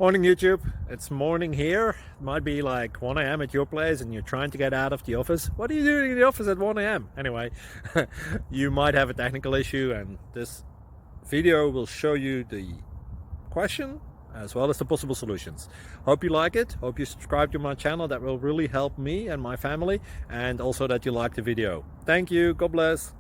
Morning YouTube, it's morning here. It might be like 1 a.m. at your place and you're trying to get out of the office. What are you doing in the office at 1 a.m.? Anyway, you might have a technical issue and this video will show you the question as well as the possible solutions. Hope you like it, hope you subscribe to my channel. That will really help me and my family, and also that you like the video. Thank you, God bless.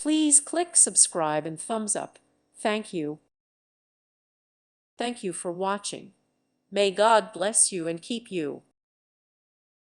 Please click subscribe and thumbs up. Thank you. Thank you for watching. May God bless you and keep you.